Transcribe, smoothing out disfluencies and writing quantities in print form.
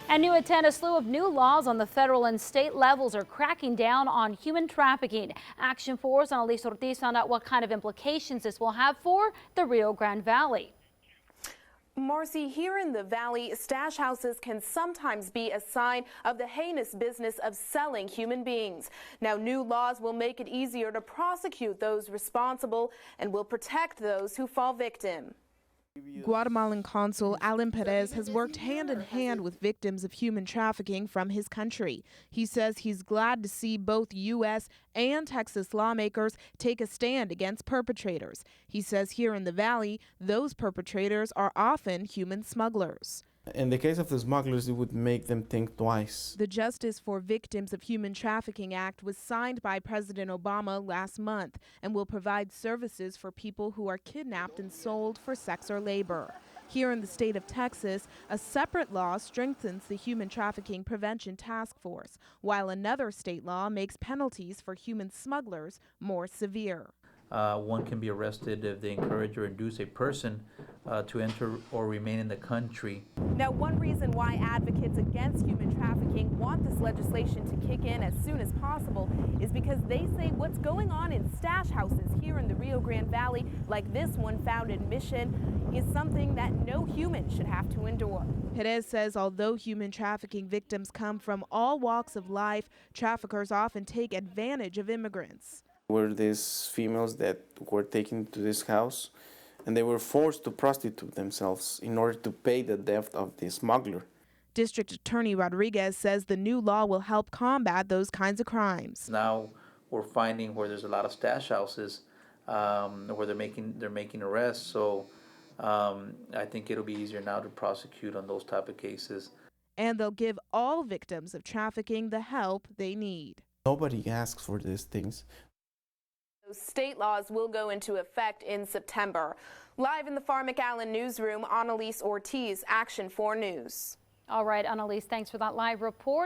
And new at 10, a slew of new laws on the federal and state levels are cracking down on human trafficking. Action Force Annalise Ortiz found out what kind of implications this will have for the Rio Grande Valley. Marcy, here in the valley, stash houses can sometimes be a sign of the heinous business of selling human beings. Now, new laws will make it easier to prosecute those responsible and will protect those who fall victim. Guatemalan Consul Alan Perez has worked hand in hand with victims of human trafficking from his country. He says he's glad to see both U.S. and Texas lawmakers take a stand against perpetrators. He says here in the Valley, those perpetrators are often human smugglers. In the case of the smugglers, it would make them think twice. The Justice for Victims of Human Trafficking Act was signed by President Obama last month and will provide services for people who are kidnapped and sold for sex or labor. Here in the state of Texas, a separate law strengthens the Human Trafficking Prevention Task Force, while another state law makes penalties for human smugglers more severe. One can be arrested if they encourage or induce a person to enter or remain in the country. Now, one reason why advocates against human trafficking want this legislation to kick in as soon as possible is because they say what's going on in stash houses here in the Rio Grande Valley, like this one found in Mission, is something that no human should have to endure. Perez says although human trafficking victims come from all walks of life, traffickers often take advantage of immigrants. Were these females that were taken to this house, and they were forced to prostitute themselves in order to pay the debt of the smuggler. District Attorney Rodriguez says the new law will help combat those kinds of crimes. Now we're finding where there's a lot of stash houses where they're making arrests. So I think it'll be easier now to prosecute on those type of cases. And they'll give all victims of trafficking the help they need. Nobody asks for these things. Those state laws will go into effect in September. Live in the Far McAllen newsroom, Annalise Ortiz, Action 4 News. All right, Annalise, thanks for that live report.